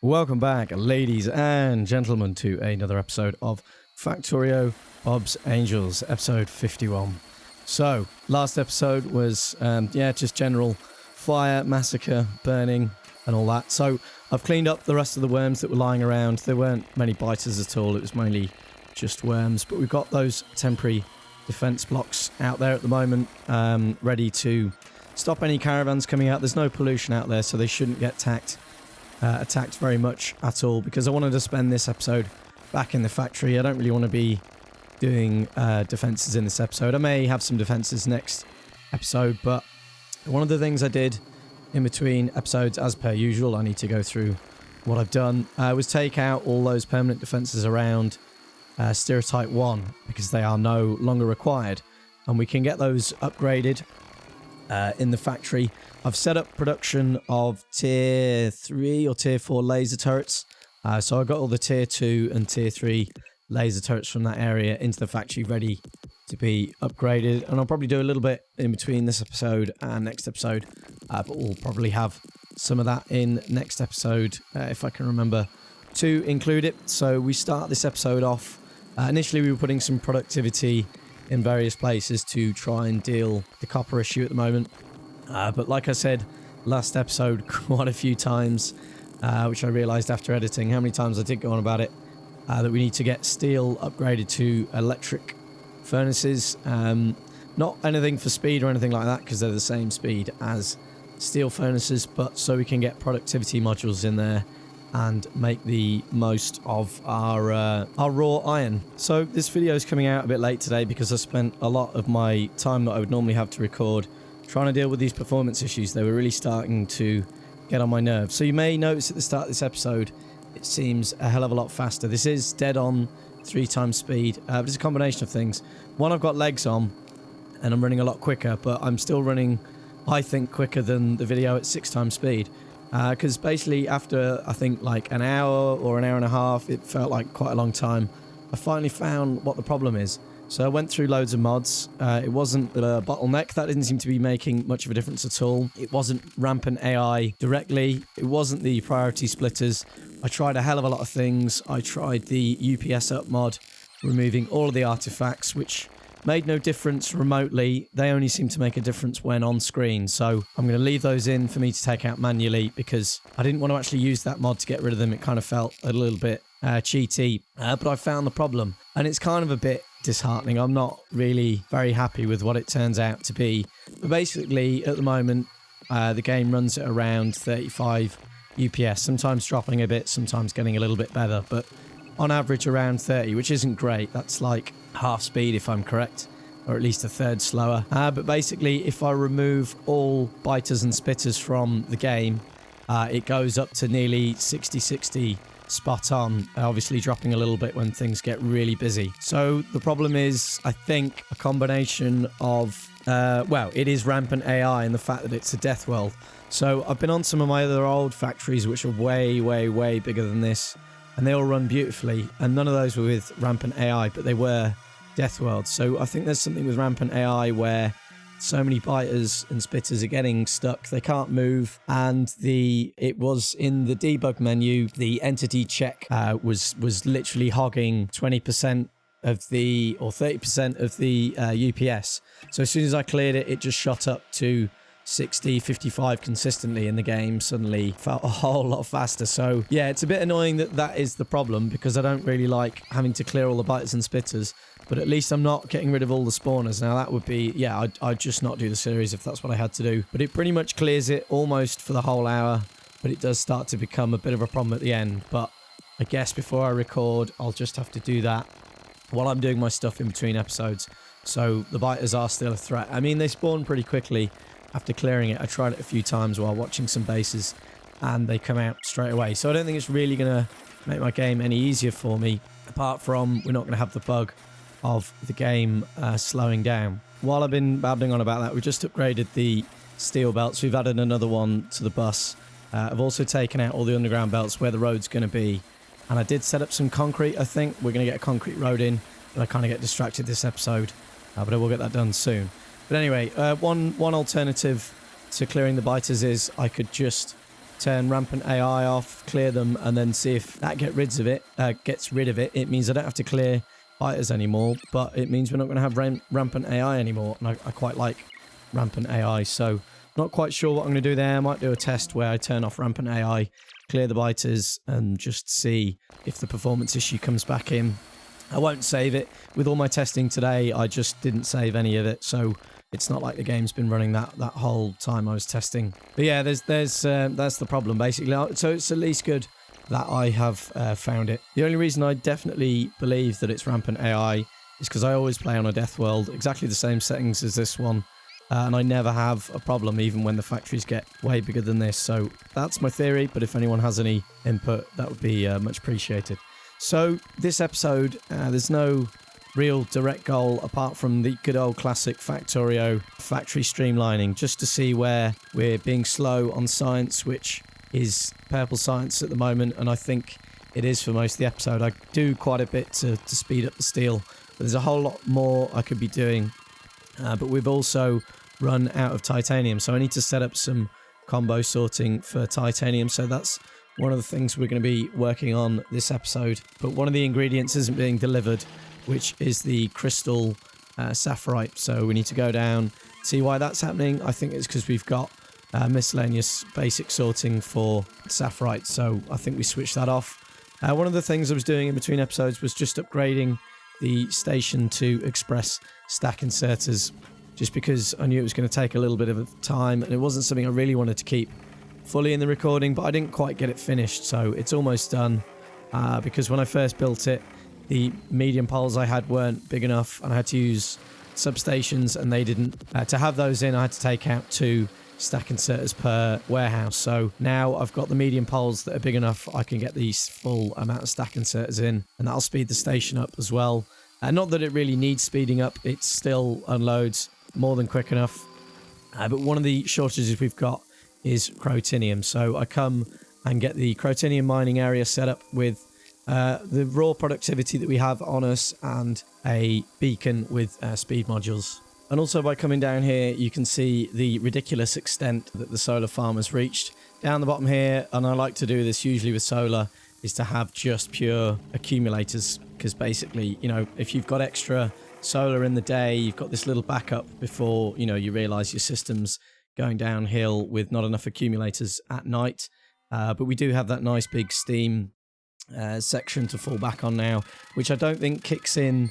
Welcome back, ladies and gentlemen, to another episode of Factorio Bob's Angels, episode 51. So, last episode was, just general fire, massacre, burning, and all that. So, I've cleaned up the rest of the worms that were lying around. There weren't many biters at all. It was mainly just worms. But we've got those temporary defense blocks out there at the moment, ready to stop any caravans coming out. There's no pollution out there, so they shouldn't get attacked very much at all, because I wanted to spend this episode back in the factory. I don't really want to be doing defenses in this episode. I may have some defenses next episode, but one of the things I did in between episodes, as per usual, I need to go through what I've done, was take out all those permanent defenses around Stereotype 1, because they are no longer required, and we can get those upgraded in the factory. I've set up production of tier 3 or tier 4 laser turrets. So I got all the tier 2 and tier 3 laser turrets from that area into the factory ready to be upgraded. And I'll probably do a little bit in between this episode and next episode. But we'll probably have some of that in next episode if I can remember to include it. So we start this episode off. Initially we were putting some productivity in various places to try and deal the copper issue at the moment. But like I said last episode quite a few times, which I realised after editing how many times I did go on about it, that we need to get steel upgraded to electric furnaces. Not anything for speed or anything like that, because they're the same speed as steel furnaces, but so we can get productivity modules in there and make the most of our raw iron. So this video is coming out a bit late today because I spent a lot of my time that I would normally have to record trying to deal with these performance issues. They were really starting to get on my nerves. So you may notice at the start of this episode, it seems a hell of a lot faster. This is dead on 3 times speed, but it's a combination of things. One, I've got legs on and I'm running a lot quicker, but I'm still running, I think, quicker than the video at 6 times speed. Because basically after, I think, like an hour or an hour and a half, it felt like quite a long time, I finally found what the problem is. So I went through loads of mods. It wasn't a bottleneck. That didn't seem to be making much of a difference at all. It wasn't rampant AI directly. It wasn't the priority splitters. I tried a hell of a lot of things. I tried the UPS up mod, removing all of the artifacts, which made no difference remotely. They only seem to make a difference when on screen. So I'm going to leave those in for me to take out manually, because I didn't want to actually use that mod to get rid of them. It kind of felt a little bit cheaty, but I found the problem, and it's kind of a bit disheartening. I'm not really very happy with what it turns out to be. But basically, at the moment, the game runs at around 35 UPS, sometimes dropping a bit, sometimes getting a little bit better, but on average around 30, which isn't great. That's like half speed if I'm correct, or at least a third slower. But basically, if I remove all biters and spitters from the game, it goes up to nearly 60 spot on, obviously dropping a little bit when things get really busy. So the problem is, I think, a combination of it is rampant AI and the fact that it's a death world. So I've been on some of my other old factories which are way bigger than this, and they all run beautifully, and none of those were with rampant AI, but they were death worlds. So I think there's something with rampant AI where so many biters and spitters are getting stuck. They can't move, and it was in the debug menu, the entity check was literally hogging 20% of the, or 30% of the UPS. So as soon as I cleared it, it just shot up to 60, 55 consistently in the game. Suddenly felt a whole lot faster. So yeah, it's a bit annoying that is the problem, because I don't really like having to clear all the biters and spitters, but at least I'm not getting rid of all the spawners. Now that would be, yeah, I'd just not do the series if that's what I had to do. But it pretty much clears it almost for the whole hour, but it does start to become a bit of a problem at the end. But I guess before I record, I'll just have to do that while I'm doing my stuff in between episodes. So the biters are still a threat. I mean, they spawn pretty quickly after clearing it. I tried it a few times while watching some bases, and they come out straight away. So I don't think it's really going to make my game any easier for me, apart from we're not going to have the bug of the game slowing down. While I've been babbling on about that, we just upgraded the steel belts. We've added another one to the bus. I've also taken out all the underground belts where the road's going to be, and I did set up some concrete. I think we're going to get a concrete road in, but I kind of get distracted this episode, but I will get that done soon. But anyway, one alternative to clearing the biters is I could just turn rampant AI off, clear them, and then see if that gets rid of it. It means I don't have to clear fighters anymore, but it means we're not going to have rampant AI anymore, and I quite like rampant AI, so not quite sure what I'm going to do there. I might do a test where I turn off rampant AI, clear the biters, and just see if the performance issue comes back in. I won't save it. With all my testing today, I just didn't save any of it, so it's not like the game's been running that whole time I was testing. But yeah, that's the problem, basically. So it's at least good that I have found it. The only reason I definitely believe that it's rampant AI is because I always play on a death world, exactly the same settings as this one, and I never have a problem even when the factories get way bigger than this. So that's my theory, but if anyone has any input, that would be much appreciated. So this episode, there's no real direct goal apart from the good old classic Factorio factory streamlining, just to see where we're being slow on science, which is purple science at the moment, and I think it is for most of the episode. I do quite a bit to speed up the steel, but there's a whole lot more I could be doing. But we've also run out of titanium, so I need to set up some combo sorting for titanium. So that's one of the things we're going to be working on this episode. But one of the ingredients isn't being delivered, which is the crystal sapphirite. So we need to go down, see why that's happening. I think it's because we've got miscellaneous basic sorting for sapphirite, so I think we switched that off. One of the things I was doing in between episodes was just upgrading the station to express stack inserters, just because I knew it was going to take a little bit of time, and it wasn't something I really wanted to keep fully in the recording, but I didn't quite get it finished, so it's almost done, because when I first built it, the medium poles I had weren't big enough, and I had to use substations, and they didn't. To have those in, I had to take out 2 stack inserters per warehouse. So now I've got the medium poles that are big enough, I can get these full amount of stack inserters in, and that'll speed the station up as well. Not that it really needs speeding up, it still unloads more than quick enough. But one of the shortages we've got is crotinium. So I come and get the crotinium mining area set up with the raw productivity that we have on us and a beacon with speed modules. And also by coming down here, you can see the ridiculous extent that the solar farm has reached. Down the bottom here, and I like to do this usually with solar, is to have just pure accumulators. Because basically, you know, if you've got extra solar in the day, you've got this little backup before, you know, you realize your system's going downhill with not enough accumulators at night. But we do have that nice big steam section to fall back on now, which I don't think kicks in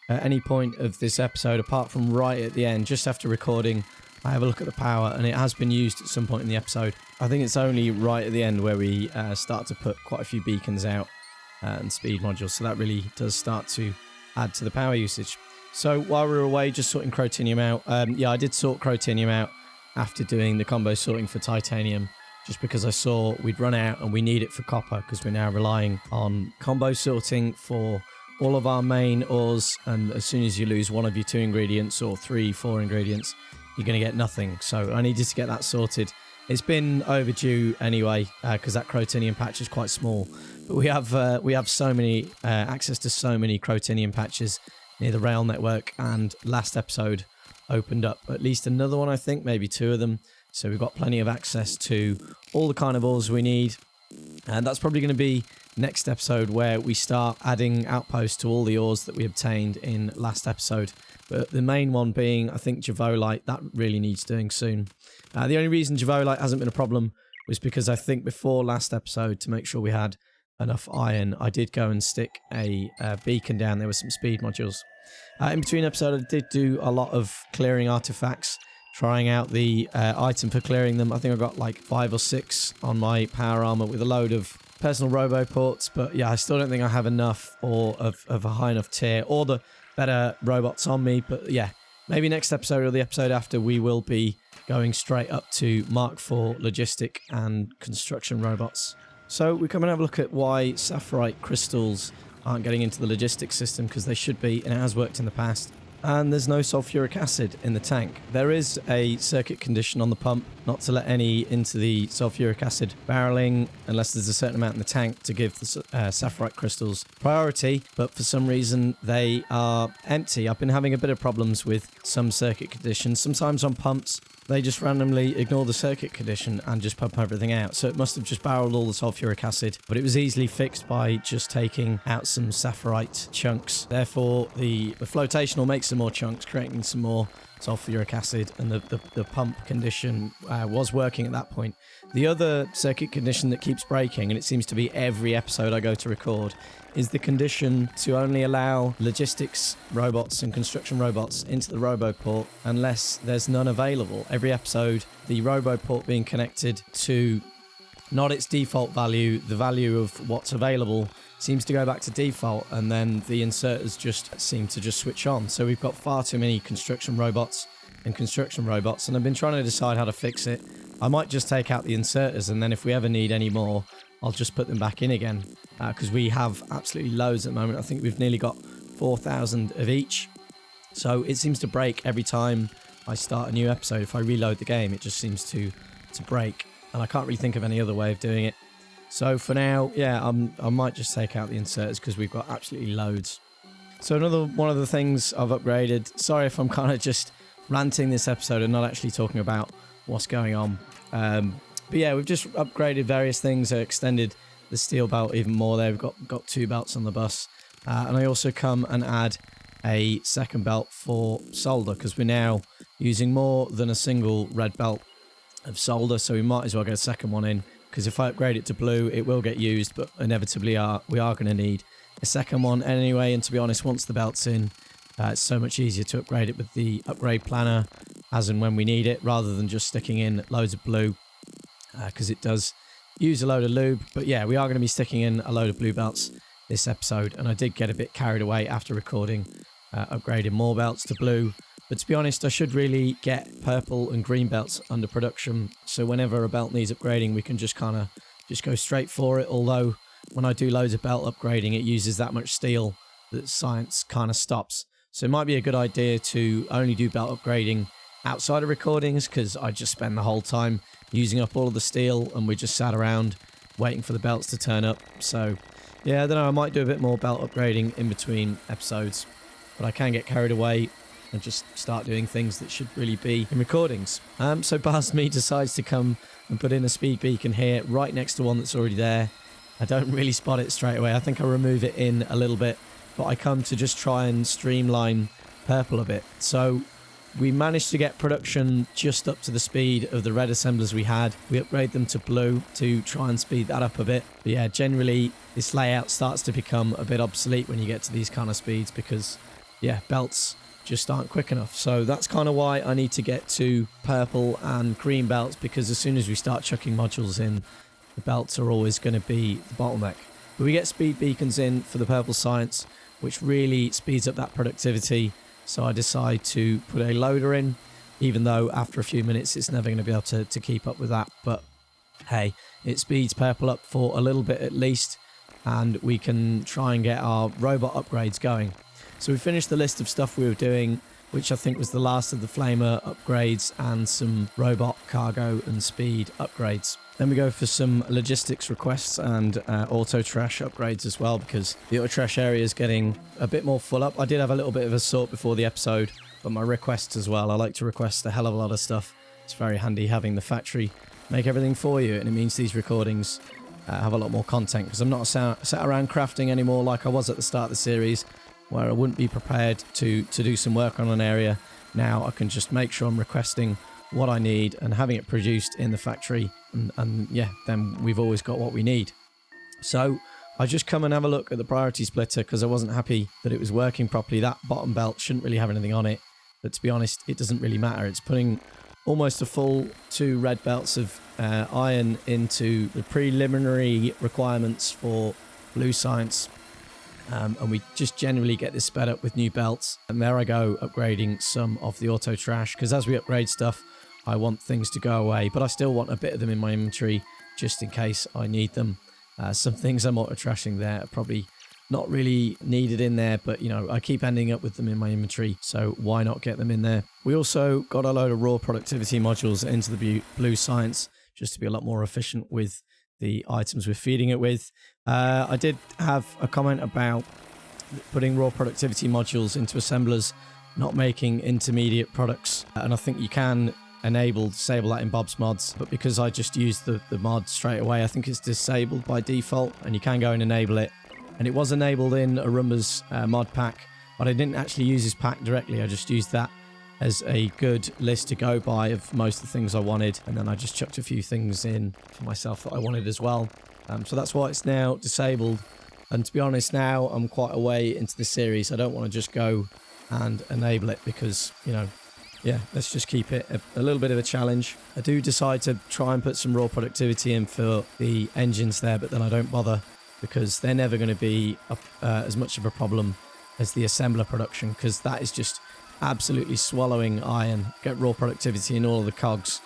at any point of this episode apart from right at the end, just after recording. I have a look at the power, and it has been used at some point in the episode. I think it's only right at the end where we start to put quite a few beacons out and speed modules, so that really does start to add to the power usage. So while we were away just sorting crotinium out, yeah, I did sort crotinium out after doing the combo sorting for titanium, just because I saw we'd run out and we need it for copper, because we're now relying on combo sorting for all of our main ores, and as soon as you lose one of your 2 ingredients or 3, 4 ingredients, you're going to get nothing. So I needed to get that sorted. It's been overdue anyway, because that crotinium patch is quite small. But we have so many access to so many crotinium patches near the rail network, and last episode opened up at least another one, I think, maybe 2 of them. So we've got plenty of access to all the kind of ores we need. And that's probably going to be next episode, where we start adding outposts to all the ores that we obtained in last episode. But the main one being, I think, Javolite. That really needs doing soon. The only reason Javolite hasn't been a problem was because I think before last episode, to make sure we had enough iron, I did go and stick a beacon down there with some speed modules. In between episode, I did do a lot of clearing artifacts, trying out the item for clearing them. I think I got like 5 or 6 on my power armor with a load of personal robo ports, but yeah, I still don't think I have enough or of a high enough tier or the better robots on me. But yeah, maybe next episode or the episode after, we will be going straight up to Mark IV logistic and construction robots. So we come and have a look at why sapphirite crystals aren't getting into the logistics system, because they should be, and it has worked in the past. And there's no sulfuric acid in the tank. There is a circuit condition on the pump not to let any into the sulfuric acid barreling unless there's a certain amount in the tank to give the sapphirite crystals priority, but for some reason they are empty. I've been having a bit of problems with some circuit conditions, sometimes on pumps, they just randomly ignore the circuit condition and just pump everything out. So it must have just barreled all the sulfuric acid, but it was easily fixed by just taking out some sapphirite chunks. Therefore, the flotation will make some more chunks, creating some more sulfuric acid, and the pump condition was working at that point. The other circuit condition that keeps breaking, and it seems to be every episode I go to record, is the condition to only allow logistics robots and construction robots into the RoboPort unless there's none available. Every episode, the RoboPort being connected to not its default value, the value of what's available seems to go back to default, and then the inserters just seem to just switch on. So we've got far too many construction robots, and I've been trying to decide how to fix it. I might just take out the inserters, and then if we ever need any more, I'll just put them back in again, because we have absolutely loads at the moment. I think we've nearly got 4,000 of each. So it seems to break every time I start a new episode. If I reload the game, it just seems to break, and I can't really think of any other way of doing it. So for now, yeah, I might just take out the inserters because we've got absolutely loads. So another one of the things I've upgraded. Sorry if I'm kind of just ranting this episode and not actually talking about what's going on. But yeah, we've just upgraded various things. Extended the steel belt even more there. We've got 2 belts on the bus. And I also come and add a second belt for solder because we're now using more than a single red belt of solder. So we might as well get a second one in, because if I upgrade it to blue, it will get used, but inevitably we are going to need a second one anyway. And to be honest, once the belt's in, it's so much easier to upgrade it with the upgrade planner as and when we need it, rather than just sticking in loads of blue, because it does use a load of lube. But yeah, we are going to be sticking in a load of blue belts this episode, and I did get a bit carried away after recording, upgrading more belts to blue. But to be honest, I should really get purple and green belts under production, so whenever a belt needs upgrading, we can just go straight for it. Although when I do loads of belt upgrading, it uses that much steel that science kind of stops. So it might be a good idea to only do belt upgrading outside of recordings, because I just spend the whole time using up all of the steel, and we just sat around waiting for the belts to turn up. So yeah, I don't know, I might do a bit more belt upgrading in between episodes, but I can get carried away and just start doing things that should really be in recordings. So past me decides to come and put in a speed beacon here right next to one that's already there. I don't really spot it straight away. I think I remove it in a little bit, but I come to just try and streamline purple a bit. So we managed to get production just up to the speed of the red assemblers we had. We upgrade them to blue to try and speed that up a bit. But yeah, generally this layout starts to become a bit obsolete when you get to these kind of speeds, because yeah, belts just aren't quick enough. So that's kind of why I need to get to purple and green belts, because as soon as we start chucking modules in, the belts are always going to be the bottleneck. But we get speed beacons in for the purple science, which really speeds up that productivity. So I decide to put a loader in, even though after a few minutes it's never going to be able to keep up with that. But hey, it speeds purple up for a little bit at least, and we can try and get our robot upgrades going. So we finished the list of stuff we were doing, which I think was the last of the flamer upgrades and some robot cargo and speed upgrades. Then we go for some logistics requests and auto trash upgrades as well, because the auto trash area is getting a bit more full up. I did have a little bit of a sort before the episode, but my requests as well. I like to request a hell of a lot of stuff. It's very handy having the factory make everything for you, and it means these recordings have a lot more content, because I'm not sat around crafting anymore like I was at the start of the series, where I wouldn't be prepared to do some work on an area. Now I can just make sure I'm requesting what I need and having it produced in the factory, and yeah, then we've always got what we need. So I just come and have a look at the priority splitter, because I wasn't happy that it was working properly. That bottom belt shouldn't really have anything on it, but to be honest, it doesn't really matter. It's putting almost a full 2 red belts of iron into the preliminary requirements for blue science. And we just generally get this sped up with new belts. And there I go, upgrading some of the auto trash, because as we upgrade stuff, I want things to go away, but I still want a bit of them in my inventory just in case I need them. Some things I'm auto trashing there are probably not really needed in there, but you know, I keep ending up with them in my inventory, so why not get them in there? We also got a load of raw productivity modules into the blue science just to be a lot more efficient with the items we're feeding it with. I did have a comment about putting raw productivity modules into assemblers not making intermediate products, and I think you can disable that in Bob's mods, but because I just used the mod straight away, I think it's disabled by default, and you can go and enable it. And it was enabled in Arumba's mod pack, but I didn't actually use his pack directly. I just used that as a good list to go by of most of the things I wanted, and then I just chucked a few things in for myself that I wanted as well. So that's why it's now disabled. And to be honest, now I'm quite a way into the series. I don't want to just go and enable it because, you know, yeah, let's just keep it a little bit of a challenge. I do decide to try and put some raw productivity in for the engines there, but then I don't bother because they're never going to be as much of a problem as the assembler production, because that is just absolutely swallowing iron. Get raw productivity in all of the cogs,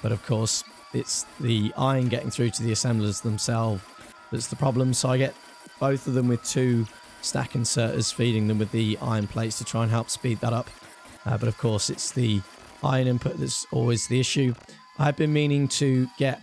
but of course it's the iron getting through to the assemblers themselves that's the problem. So I get both of them with 2 stack inserters, feeding them with the iron plates to try and help speed that up. But of course it's the iron input that's always the issue. I've been meaning to get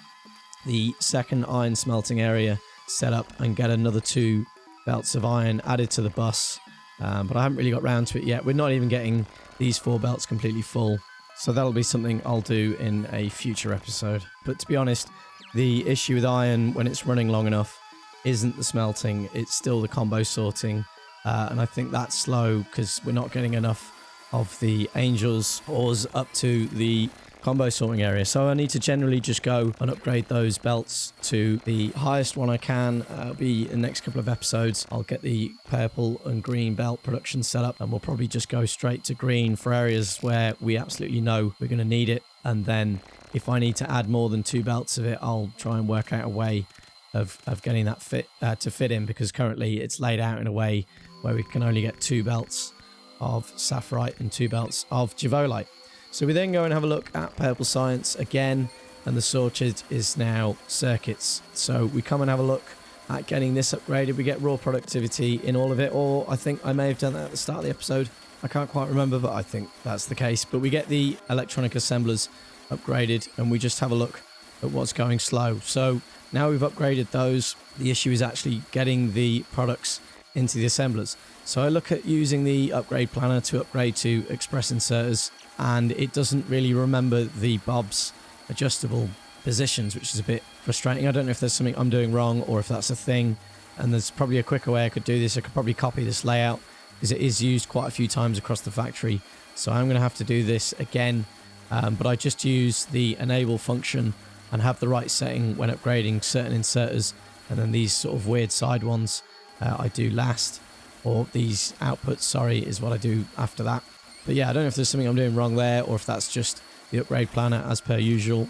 the second iron smelting area set up and get another 2 belts of iron added to the bus, but I haven't really got round to it yet. We're not even getting these 4 belts completely full, so that'll be something I'll do in a future episode. But to be honest, the issue with iron when it's running long enough isn't the smelting, it's still the combo sorting, and I think that's slow because we're not getting enough of the angels ores up to the combo sorting area. So I need to generally just go and upgrade those belts to the highest one I can. It'll be in the next couple of episodes. I'll get the purple and green belt production set up, and we'll probably just go straight to green for areas where we absolutely know we're going to need it. And then if I need to add more than 2 belts of it, I'll try and work out a way of getting that to fit in, because currently it's laid out in a way where we can only get 2 belts of sapphirite and 2 belts of javolite. So we then go and have a look at purple science again, and the sorted is now circuits. So we come and have a look at getting this upgraded. We get raw productivity in all of it, or I think I may have done that at the start of the episode. I can't quite remember, but I think that's the case. But we get the electronic assemblers upgraded, and we just have a look at what's going slow. So now we've upgraded those. The issue is actually getting the products into the assemblers. So I look at using the upgrade planner to upgrade to express inserters, and it doesn't really remember the Bob's adjustable positions, which is a bit frustrating. I don't know if there's something I'm doing wrong or if that's a thing, and there's probably a quicker way I could do this. I could probably copy this layout because it is used quite a few times across the factory. So I'm going to have to do this again, but I just use the enable function and have the right setting when upgrading certain inserters, and then these sort of weird side ones I do last, or these outputs, sorry, is what I do after that. But yeah, I don't know if there's something I'm doing wrong there, or if that's just the upgrade planner as per usual.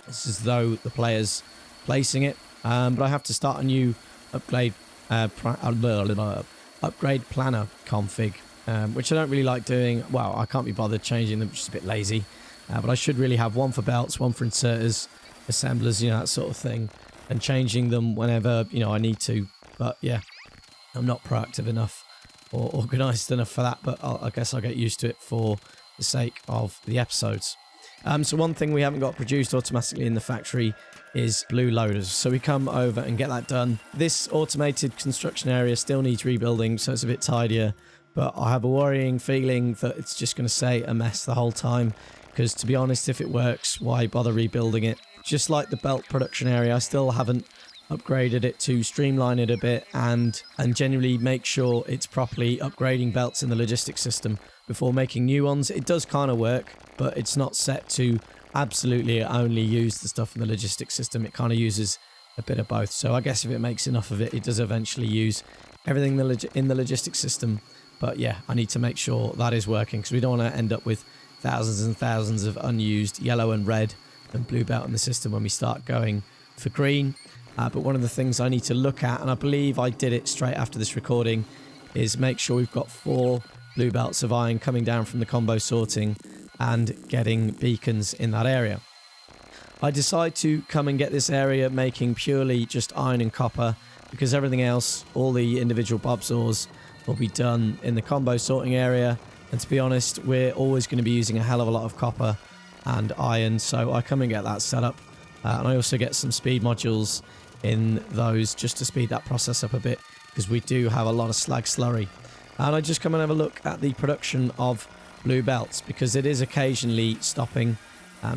It's as though the player's placing it, but I have to start a new upgrade planner config, which I don't really like doing. Well, I can't be bothered changing them, just a bit lazy. But I should really have one for belts, one for inserters, assemblers, you know, that sort of thing, and changing them whenever, you know, I need to. But yeah, I'm not proactive enough or organised enough for that, but I guess I'll get used to it for the sake of the episodes. So one thing we haven't got produced automatically in the factory is blue loaders. So we come over and get that done. This automated construction area still needs rebuilding, so it's a bit tidier, but I have a worrying feeling that it's just going to stay a mess the whole time, because to be honest, if it works, why bother rebuilding it? Just like the belt production area, I still haven't upgraded it to streamline it a bit and genuinely make sure it's properly upgrading belts in the logistics system before making new ones. It does kind of work, but it's not set to absolutely only use the stuff in the logistics system. It kind of uses a bit of both. So I guess if it makes enough of it, it does eventually use everything in the logistics system. But yeah, I need to make sure that is working, because we don't want to end up with thousands and thousands of unused yellow and red and blue belt in the system when we start going for green. But one of the things I need to look at, and I believe I did it straight after this recording, is make sure we've got 4 blue belts of iron coming down from the combo sorting and getting beacons in that area. I decide to come and get this area making purely just iron and copper, because everything else, all the individual Bob's ores, will be done in the combo sorting area. And to be honest, we're always going to be using a hell of a lot of copper and iron, so I come and get that set up. And I also get some speed modules in those just to speed that process up a bit, because we do have a lot of slag slurry. And I just come and have a look at the production of blue belts, because it is occasionally stopping.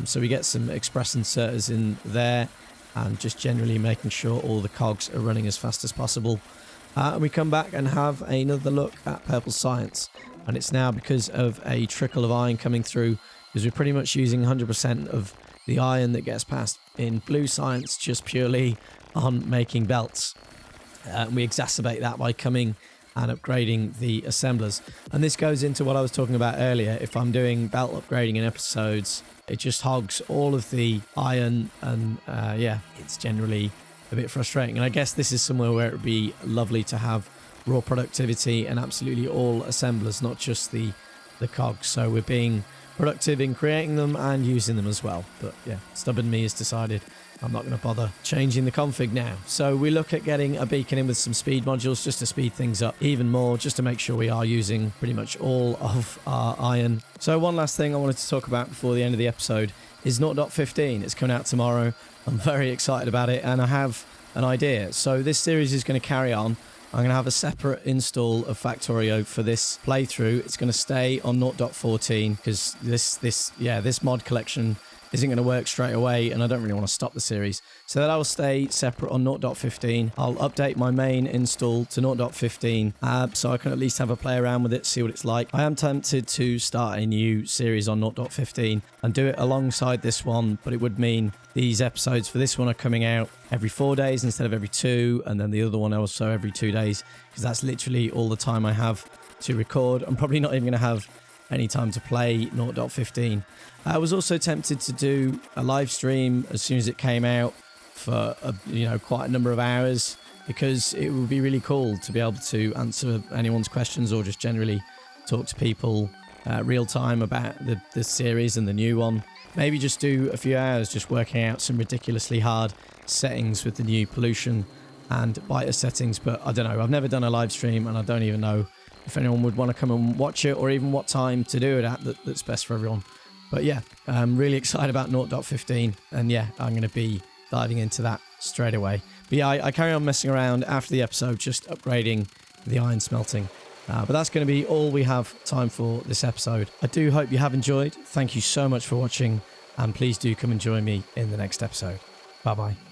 So we get some express inserters in there and just generally making sure all the cogs are running as fast as possible. And we come back and have another look at Purple Science. And it's now because of a trickle of iron coming through, because we're pretty much using 100% of the iron that gets passed in Blue Science just purely on making belts. We exacerbate that by coming and upgrading the assemblers. And this goes into what I was talking about earlier. If I'm doing belt upgrading in episodes, it just hogs all of the iron, and yeah, it's generally a bit frustrating. And I guess this is somewhere where it would be lovely to have raw productivity and absolutely all assemblers, not just the cogs. So we're being productive in creating them and using them as well. But yeah, stubborn me has decided I'm not going to bother changing the config now. So we look at getting a beacon in with some speed modules just to speed things up even more, just to make sure we are using pretty much all of our iron. So one last thing I wanted to talk about before the end of the episode is 0.15. It's coming out tomorrow. I'm very excited about it, and I have an idea. So this series is going to carry on. I'm going to have a separate install of Factorio for this playthrough. It's going to stay on 0.14 because this mod collection isn't going to work straight away, and I don't really want to stop the series. So that I will stay separate on 0.15. I'll update my main install to 0.15 so I can at least have a play around with it, see what it's like. I am tempted to start a new series on 0.15 and do it alongside this one, but it would mean these episodes for this one are coming out every 4 days instead of every 2, and then the other one also every 2 days, because that's literally all the time I have to record. I'm probably not even going to have any time to play 0.15. I was also tempted to do a live stream as soon as it came out for quite a number of hours, because it would be really cool to be able to answer anyone's questions or just generally talk to people real time about the series and the new one. Maybe just do a few hours just working out some ridiculously hard settings with the new pollution and biter settings. But I don't know, I've never done a live stream, and I don't even know if anyone would want to come and watch it, or even what time to do it at that's best for everyone. But yeah, I'm really excited about 0.15, and yeah, I'm going to be diving into that straight away. But yeah, I carry on messing around after the episode, just upgrading the iron smelting. But that's going to be all we have time for this episode. I do hope you have enjoyed. Thank you so much for watching, and please do come and join me in the next episode. Bye bye.